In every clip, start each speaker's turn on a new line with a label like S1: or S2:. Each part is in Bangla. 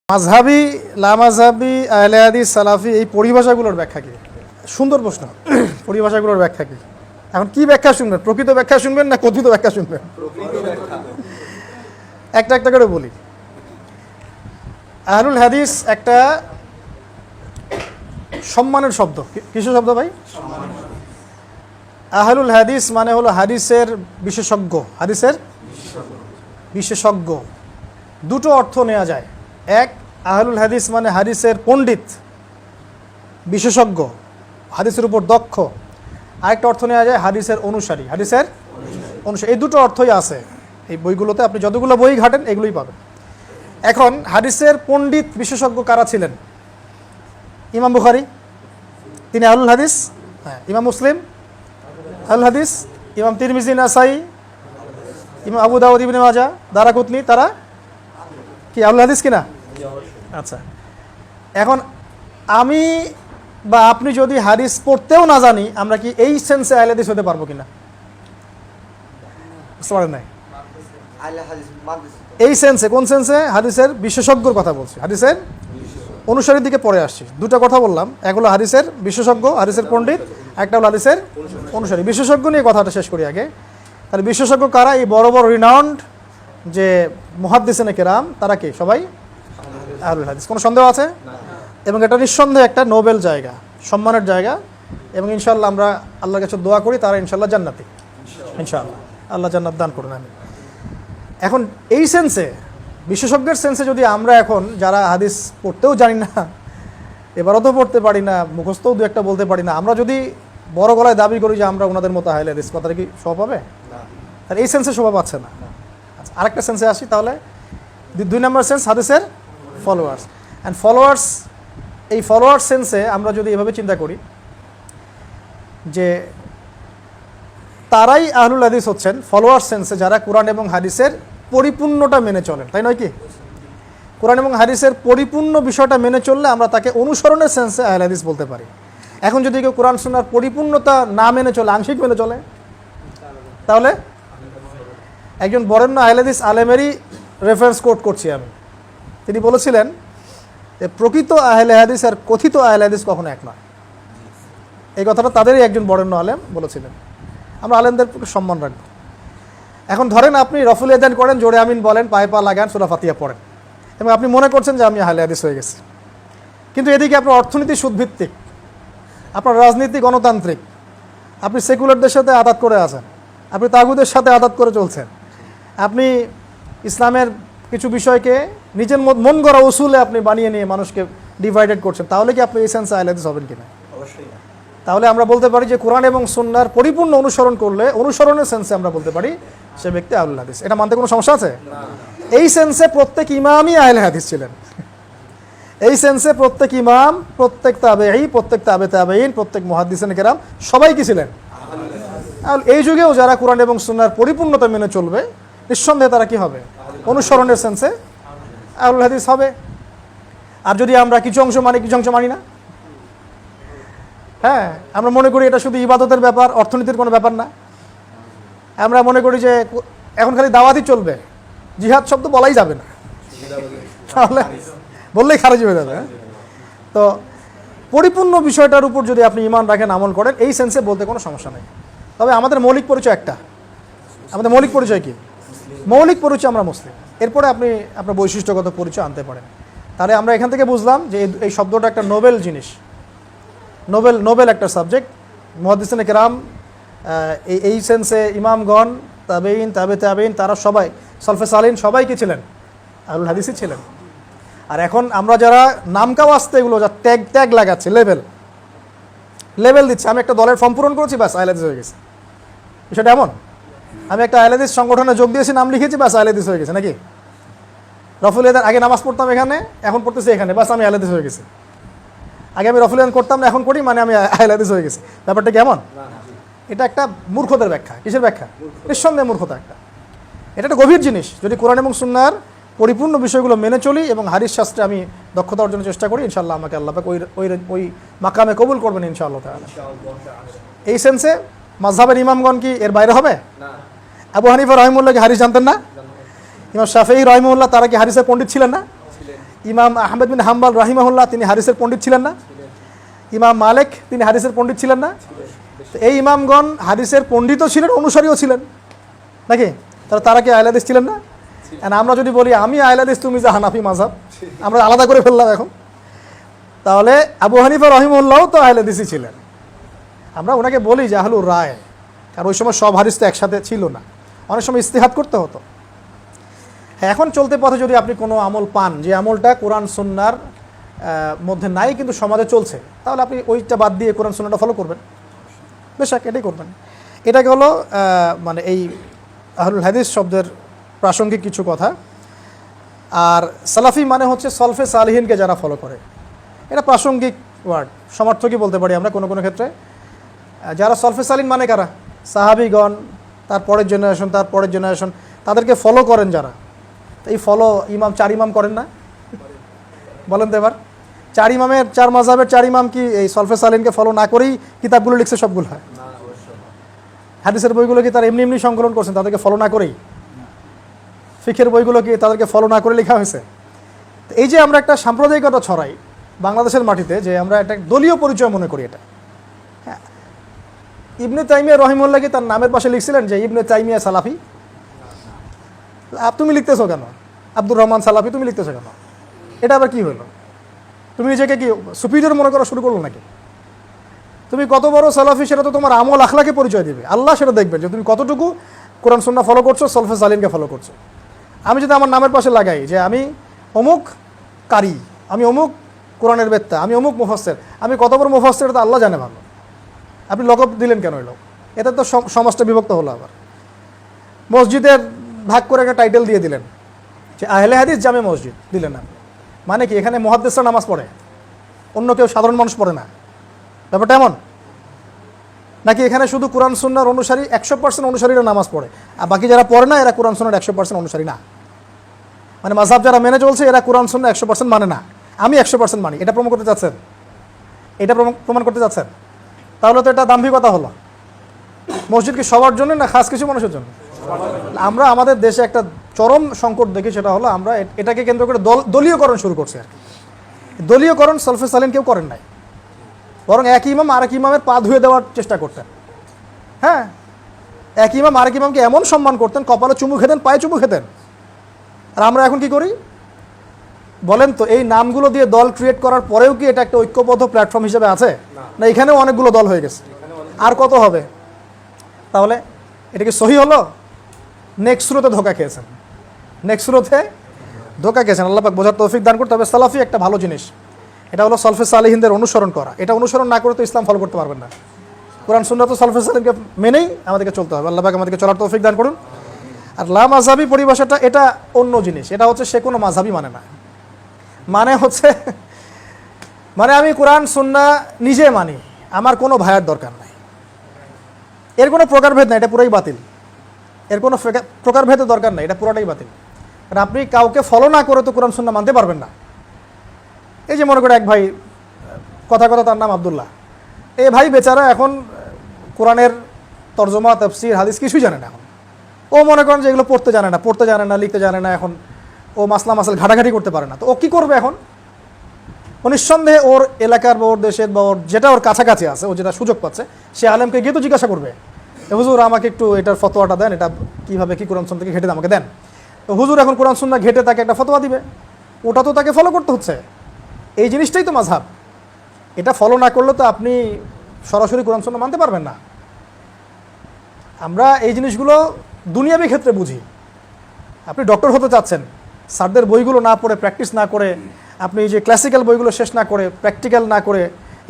S1: মাযহাবি, লামাযহাবি, আহলে হাদিস, সালাফি এই পরিভাষাগুলোর ব্যাখ্যা কি? সুন্দর প্রশ্ন। পরিভাষাগুলোর ব্যাখ্যা কি? এখন কি ব্যাখ্যা শুনবেন? প্রকৃত ব্যাখ্যা শুনবেন না কথিত ব্যাখ্যা শুনবেন? একটা একটা করে বলি। আহলুল হাদিস একটা সম্মানের শব্দ। কিসের শব্দ ভাই? আহলুল হাদিস মানে হলো হাদিসের বিশেষজ্ঞ। হাদিসের বিশেষজ্ঞ দুটো অর্থ নেওয়া যায়। এক, আহলুল হাদিস মানে হাদিসের পণ্ডিত, বিশেষজ্ঞ, হাদিসের উপর দক্ষ। আরেকটা অর্থ নেওয়া যায় হাদিসের অনুসারী। হাদিসের অনুসারী, এই দুটো অর্থই আছে এই বইগুলোতে। আপনি যতগুলো বই ঘাটেন এগুলোই পাবেন। এখন হাদিসের পণ্ডিত বিশেষজ্ঞ কারা ছিলেন? ইমাম বুখারী, তিনি আহলুল হাদিস। হ্যাঁ। ইমাম মুসলিম আহলুল হাদিস। ইমাম তিরমিজি, নাসাই, ইমাম আবু দাউদ, ইবনে মাজাহ, দারাকুতনি, তারা কি আহলুল হাদিস কিনা? আচ্ছা, এখন আমি বা আপনি যদি হাদিস পড়তেও না জানি, আমরা কি এই সেন্সে আহলে হাদিস হতে পারবো কিনা? বুঝতে পারেন নাই? এই সেন্সে, কোন সেন্সে? হাদিসের বিশেষজ্ঞর কথা বলছি, হাদিসের অনুসারীর দিকে পরে আসছি। দুটা কথা বললাম, এক হলো হাদিসের বিশেষজ্ঞ, হাদিসের পণ্ডিত, একটা হলো হাদিসের অনুসারী। বিশেষজ্ঞ নিয়ে কথাটা শেষ করি আগে। তাহলে বিশেষজ্ঞ কারা? এই বড় বড় রিনাউন্ড যে মুহাদ্দিসিনে কেরাম, তারা কি সবাই আহলুল হাদিস? কোনো সন্দেহ আছে? এবং এটা নিঃসন্দেহে একটা নোবেল জায়গা, সম্মানের জায়গা। এবং ইনশাআল্লাহ আমরা আল্লাহর কাছে দোয়া করি তারা ইনশাআল্লাহ জান্নাতি। ইনশাআল্লাহ আল্লাহ জান্নাত দান করুন। আমি এখন এই সেন্সে, বিশেষজ্ঞের সেন্সে যদি আমরা এখন যারা হাদিস পড়তেও জানি না, এবারও তো পড়তে পারি না, মুখস্থও দু একটা বলতে পারি না, আমরা যদি বড় গলায় দাবি করি যে আমরা ওনাদের মতো আহলে হাদিস, কথাটা কি শোভা পাবে? তাহলে এই সেন্সে শোভা পাচ্ছে না। আচ্ছা, আরেকটা সেন্সে আসি তাহলে। 2 নম্বর সেন্স হাদিসের ফলোয়ার্স। অ্যান্ড ফলোয়ার্স, এই ফলোয়ার্স সেন্সে আমরা যদি এভাবে চিন্তা করি যে তারাই আহলুল হাদিস হচ্ছেন, ফলোয়ার্স সেন্সে যারা কোরআন এবং হাদিসের পরিপূর্ণটা মেনে চলেন, তাই নয় কি? কোরআন এবং হাদিসের পরিপূর্ণ বিষয়টা মেনে চললে আমরা তাকে অনুসরণের সেন্সে আহলে হাদিস বলতে পারি। এখন যদি কেউ কোরআন সুন্নাহর পরিপূর্ণতা না মেনে চলে, আংশিক মেনে চলে, তাহলে একজন বরেণ্য আহলে হাদিস আলেমেরই রেফারেন্স কোট করছি আমি। তিনি বলেছিলেন যে প্রকৃত আহলে হাদিস আর কথিত আহলে হাদিস কখনো এক নয়। এই কথাটা তাদেরই একজন বরেণ্য আলেম বলেছিলেন। আমরা আলেমদের সম্মান রাখবো। এখন ধরেন আপনি রফুল ইয়াদান করেন, জোরে আমিন বলেন, পায়ে পা লাগান, সূরা ফাতিহা পড়েন, এবং আপনি মনে করছেন যে আমি আহলে হাদিস হয়ে গেছি। কিন্তু এদিকে আপনার অর্থনীতি সুদভিত্তিক, আপনার রাজনীতি গণতান্ত্রিক, আপনি সেকুলারদের সাথে আঘাত করে আছেন, আপনি তাগুদের সাথে আঘাত করে চলছেন, আপনি ইসলামের কিছু বিষয়কে নিজের মন গড়া উসুলে আপনি বানিয়ে নিয়ে মানুষকে ডিভাইডেড করছেন, তাহলে কি আপনি এই সেন্সে আহলে হাদিস হবেন কিনা? অবশ্যই না। তাহলে আমরা বলতে পারি যে কোরআন এবং সুন্নাহর পরিপূর্ণ অনুসরণ করলে, অনুসরণের সেন্সে আমরা বলতে পারি সে ব্যক্তি আহলুল হাদিস। এটা মানতে কোনো সমস্যা আছে? এই সেন্সে প্রত্যেক ইমামই আহলে হাদিস ছিলেন। এই সেন্সে প্রত্যেক ইমাম, প্রত্যেক তাবেঈ, প্রত্যেক তাবে তাবেঈন, প্রত্যেক মুহাদ্দিসিনে কেরাম সবাই কি ছিলেন? এই যুগেও যারা কোরআন এবং সুন্নাহর পরিপূর্ণতা মেনে চলবে, নিঃসন্দেহে তারা কি হবে? অনুসরণের সেন্সে আহলুল হাদিস হবে। আর যদি আমরা কিছু অংশ মানি, কিছু অংশ মানি না, হ্যাঁ, আমরা মনে করি এটা শুধু ইবাদতের ব্যাপার, অর্থনীতির কোনো ব্যাপার না, আমরা মনে করি যে এখন খালি দাওয়াতই চলবে, জিহাদ শব্দ বলাই যাবে না, তাহলে বললেই খারিজ হয়ে যাবে। তো পরিপূর্ণ বিষয়টার উপর যদি আপনি ঈমান রাখেন, আমল করেন, এই সেন্সে বলতে কোনো সমস্যা নেই। তবে আমাদের মৌলিক পরিচয় একটা। আমাদের মৌলিক পরিচয় কি? মৌলিক পরিচয় আমরা মুসলিম। এরপরে আপনি আপনার বৈশিষ্ট্যগত পরিচয় আনতে পারেন। তাহলে আমরা এখান থেকে বুঝলাম যে এই শব্দটা একটা নোবেল জিনিস, নোবেল একটা সাবজেক্ট। মুহাদ্দিসিনে কেরাম এই সেন্সে ইমামগণ, তাবেঈন, তাবে তাবেঈন, তারা সবাই, সালফে সালিহিন সবাই কি ছিলেন? আহলুল হাদিসই ছিলেন। আর এখন আমরা যারা নামকাও আসতে এগুলো যা ট্যাগ লাগাচ্ছে, লেভেল দিচ্ছে, আমি একটা দলের ফর্ম পূরণ করেছি, ব্যাস আহলে হাদিস হয়ে গেছে। বিষয়টা এমন? আমি একটা আহলে হাদিস সংগঠনে যোগ দিয়েছি, নাম লিখেছি, ব্যাস আহলে হাদিস হয়ে গেছে নাকি? রফুল ইয়াদান আগে নামাজ পড়তাম এখানে, এখন পড়তেছি এখানে, ব্যাস আমি আহলে হাদিস হয়ে গেছি। আগে আমি রফুল ইয়াদান করতাম না, এখন করি, মানে আমি আহলে হাদিস হয়ে গেছি। ব্যাপারটা কেমন? এটা একটা মূর্খদের ব্যাখ্যা। কিসের ব্যাখ্যা? নিঃসন্দেহে মূর্খতা একটা। এটা একটা গভীর জিনিস। যদি কোরআন এবং সুন্নাহর পরিপূর্ণ বিষয়গুলো মেনে চলি এবং হাদিস শাস্ত্রে আমি দক্ষতা অর্জনের চেষ্টা করি, ইনশাআল্লাহ আমাকে আল্লাহ পাক ওই মাকামে কবুল করবেন ইনশাআল্লাহ তাআলা। এই সেন্সে মাযহাবের ইমামগণ কি এর বাইরে হবে? আবু হানিফা রাহিমাহুল্লাহ কি হাদিস জানতেন না? ইমাম শাফিঈ রাহিমাহুল্লাহ তারা কি হাদিসের পণ্ডিত ছিলেন না? ইমাম আহমেদ বিন হাম্বল রাহিমাহুল্লাহ তিনি হাদিসের পণ্ডিত ছিলেন না? ইমাম মালিক তিনি হাদিসের পণ্ডিত ছিলেন না? এই ইমামগণ হাদিসের পণ্ডিতও ছিলেন, অনুসারীও ছিলেন নাকি? তারা কি আহলে হাদিস ছিলেন না? আমরা যদি বলি আমি আহলে হাদিস, তুমি যে হানাফি মাযহাব, আমরা আলাদা করে ফেললাম এখন। তাহলে আবু হানিফা রহিমাহুল্লাহও তো আহলে হাদিসই ছিলেন। আমরা ওনাকে বলি যে আহলুর রায়, কারণ ওই সময় সব হাদিস তো একসাথে ছিল না, অনেক সময় ইজতিহাদ করতে হতো। হ্যাঁ, এখন চলতে পথে যদি আপনি কোনো আমল পান যে আমলটা কোরআন সুন্নাহর মধ্যে নাই কিন্তু সমাজে চলছে, তাহলে আপনি ওইটা বাদ দিয়ে কোরআন সুন্নাহটা ফলো করবেন, বেশক এটাই করবেন। এটাকে হলো মানে এই আহলুল হাদিস শব্দের প্রাসঙ্গিক কিছু কথা। আর সালাফি মানে হচ্ছে সলফে সালিহিনকে যারা ফলো করে, এটা প্রাসঙ্গিক ওয়ার্ড, সমার্থকই বলতে পারি আমরা কোনো কোনো ক্ষেত্রে। যারা সলফে সালিন মানে কারা? সাহাবিগণ, তার পরের জেনারেশন, তাদেরকে ফলো করেন যারা। এই ফলো ইমাম 4 ইমাম করেন না? বলেন তো এবার, 4 ইমামের 4 মাযহাবের 4 ইমাম কি এই সলফে সালিনকে ফলো না করেই কিতাবগুলো লিখছে সবগুলো? হয় হাদিসের বইগুলো কি তারা এমনি এমনি সংকলন করছেন তাদেরকে ফলো না করেই? ফিকহের বইগুলো কি তাদেরকে ফলো না করে লেখা হয়েছে? এই যে আমরা একটা সাম্প্রদায়িকতা ছড়াই বাংলাদেশের মাটিতে, যে আমরা একটা দলীয় পরিচয় মনে করি, এটা হ্যাঁ। ইবনে তাইমিয়া রহিমাহুল্লাহ কি তার নামের পাশে লিখছিলেন যে ইবনে তাইমিয়া সালাফি? তুমি লিখতেছো কেন? আব্দুর রহমান সালাফি তুমি লিখতেছো কেন? এটা আবার কি হলো? তুমি নিজেকে কি সুপিরিয়র মনে করা শুরু করলো নাকি? তুমি কত বড় সালাফি সেটা তো তোমার আমল আখলাকে পরিচয় দিবে, আল্লাহ সেটা দেখবেন যে তুমি কতটুকু কোরআন সুন্নাহ ফলো করছো, সলফে সালিনকে ফলো করছো। আমি যদি আমার নামের পাশে লাগাই যে আমি অমুক কারি, আমি অমুক কোরআনের বেত্তা, আমি অমুক মুফাসসির, আমি কত বড় মুফাসসির এটা তো আল্লাহ জানে ভালো। আপনি লকব দিলেন কেন? এলো এটা তো সমাজটা বিভক্ত হলো। আবার মসজিদের ভাগ করে একটা টাইটেল দিয়ে দিলেন যে আহলে হাদিস জামে মসজিদ দিলেন না, মানে কি এখানে মুহাদ্দিসরা নামাজ পড়ে, অন্য কেউ সাধারণ মানুষ পড়ে না? ব্যাপারটা এমন নাকি এখানে শুধু কোরআন সুন্নাহর অনুসারী 100% অনুসারীরা নামাজ পড়ে, আর বাকি যারা পড়ে না এরা কোরআন সুন্নাহর 100% অনুসারী না? মানে মাযহাব যারা মেনে চলছে এরা কোরআন সুন্নাহ 100% মানে না, আমি 100% মানি, এটা প্রমাণ করতে চাচ্ছেন? এটা প্রমাণ করতে চাচ্ছেন? তাহলে তো এটা দাম্ভিকতা হলো। মসজিদ কি সবার জন্য না খাস কিছু মানুষের জন্য? আমরা আমাদের দেশে একটা চরম সংকট দেখি, সেটা হলো আমরা এটাকে কেন্দ্র করে দলীয়করণ শুরু করছি। আর দলীয়করণ সলফে সালিন কেউ করেন নাই, বরং এক ইমাম আরেক ইমামের পা ধুয়ে দেওয়ার চেষ্টা করতেন। হ্যাঁ, এক ইমাম আরেক ইমামকে এমন সম্মান করতেন, কপালে চুমু খেতেন, পায়ে চুমু খেতেন। আর আমরা এখন কি করি বলেন তো? এই নামগুলো দিয়ে দল ক্রিয়েট করার পরেও কি এটা একটা ঐক্যবদ্ধ প্ল্যাটফর্ম হিসেবে আছে? না, এখানেও অনেকগুলো দল হয়ে গেছে, আর কত হবে? তাহলে এটা কি সহি হলো? নেক্সট স্রোতে ধোকা খেয়েছেন, আল্লাহ পাক বোঝার তৌফিক দান করতে হবে। সালাফি একটা ভালো জিনিস, এটা হলো সলফে সালিহিনদের অনুসরণ করা। এটা অনুসরণ না করে তো ইসলাম ফলো করতে পারবেন না। কোরআন সুন্নাহ তো সলফে সালিহিনকে মেনেই আমাদেরকে চলতে হবে। আল্লাহ পাক আমাদেরকে চলার তৌফিক দান করুন। আর লা মাযহাবি পরিভাষাটা এটা অন্য জিনিস, এটা হচ্ছে সে কোনো মাযহাবই মানে না, মানে হচ্ছে মানে আমি কোরআন সুন্নাহ নিজে মানি, আমার কোনো ভাইয়ের দরকার নাই, এর কোনো প্রকারভেদ নাই, এটা পুরোই বাতিল। এর কোনো প্রকারভেদের দরকার নাই, এটা পুরোটাই বাতিল। কারণ আপনি কাউকে ফলো না করে তো কোরআন সুন্নাহ মানতে পারবেন না। এই যে মনে করে এক ভাই, কথা তার নাম আব্দুল্লাহ, এই ভাই বেচারা এখন কোরআনের তর্জমা, তাফসীর, হাদিস কিছুই জানে না। এখন ও মনে করেন যে এগুলো পড়তে জানে না, লিখতে জানে না, এখন ও মাসলা ঘাটাঘাটি করতে পারে না। তো ও কী করবে এখন? ও নিঃসন্দেহে ওর এলাকার বা ওর দেশের বা ওর যেটা ওর কাছাকাছি আছে, ও যেটা সুযোগ পাচ্ছে, সে আলেমকে গিয়ে তো জিজ্ঞাসা করবে, হুজুর আমাকে একটু এটার ফতোয়াটা দেন, এটা কীভাবে কি কোরআন সুন্নাহ থেকে ঘেটে আমাকে দেন। তো হুজুর এখন কোরআন সুন্নাহ ঘেটে তাকে একটা ফতোয়া দিবে, ওটা তো তাকে ফলো করতে হচ্ছে। এই জিনিসটাই তো মাযহাব। এটা ফলো না করলে তো আপনি সরাসরি কোরআন সুন্নাহ মানতে পারবেন না। আমরা এই জিনিসগুলো দুনিয়াবি ক্ষেত্রে বুঝি। আপনি ডক্টর হতে চাচ্ছেন, স্যারদের বইগুলো না পড়ে, প্র্যাকটিস না করে, আপনি যে ক্লাসিক্যাল বইগুলো শেষ না করে, প্র্যাকটিক্যাল না করে,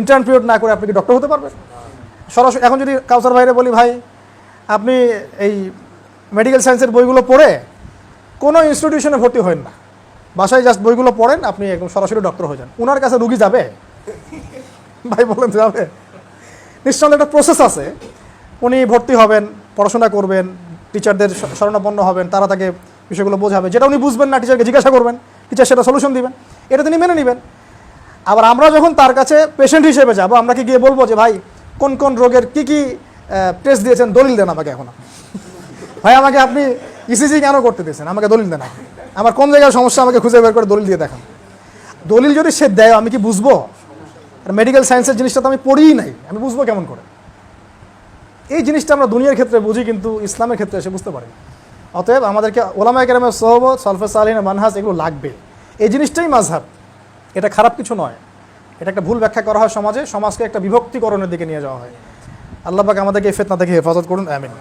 S1: ইন্টার্ন পিরিয়ড না করে আপনি কি ডক্টর হতে পারবেন? সরাসরি এখন যদি কাউসার ভাইরে বলি, ভাই আপনি এই মেডিকেল সায়েন্সের বইগুলো পড়ে কোনো ইনস্টিটিউশনে ভর্তি হন না, বাসায় জাস্ট বইগুলো পড়েন, আপনি একদম সরাসরি ডক্টর হয়ে যান, ওনার কাছে রুগী যাবে? ভাই বলেন যাবে? নিঃসন্দেহে একটা প্রসেস আছে। উনি ভর্তি হবেন, পড়াশোনা করবেন, টিচারদের শরণাপন্ন হবেন, তারা তাকে বিষয়গুলো বোঝাবে, যেটা উনি বুঝবেন না টিচারকে জিজ্ঞাসা করবেন, টিচার সেটা সলিউশন দিবেন, এটা তিনি মেনে নেবেন। আবার আমরা যখন তার কাছে পেশেন্ট হিসেবে যাবো, আমরা কি গিয়ে বলবো যে ভাই কোন কোন রোগের কি কি টেস্ট দিয়েছেন, দলিল দেন আমাকে। এখন ভাই আমাকে আপনি ইসিজি কেন করতে দিয়েছেন, আমাকে দলিল দেন, আমার কোন জায়গায় সমস্যা আমাকে খুঁজে বের করে দলিল দিয়ে দেখান। দলিল যদি সে দেয় আমি কি বুঝবো? আর মেডিকেল সায়েন্সের জিনিসটা তো আমি পড়িই নাই, আমি বুঝবো কেমন করে? এই জিনিসটা আমরা দুনিয়ার ক্ষেত্রে বুঝি, কিন্তু ইসলামের ক্ষেত্রে এসে বুঝতে পারি। অতএব আমাদেরকে ওলামায়ে কেরামের সোহবত, সলফে সালিহিনের মানহাজ এগুলো লাগবে। এই জিনিসটাই মাযহাব, এটা খারাপ কিছু নয়। এটা একটা ভুল ব্যাখ্যা করা হয় সমাজে, সমাজকে একটা বিভক্তিকরণের দিকে নিয়ে যাওয়া হয়। আল্লাহ পাক আমাদেরকে এই ফিতনা থেকে হেফাজত করুন, আমিন।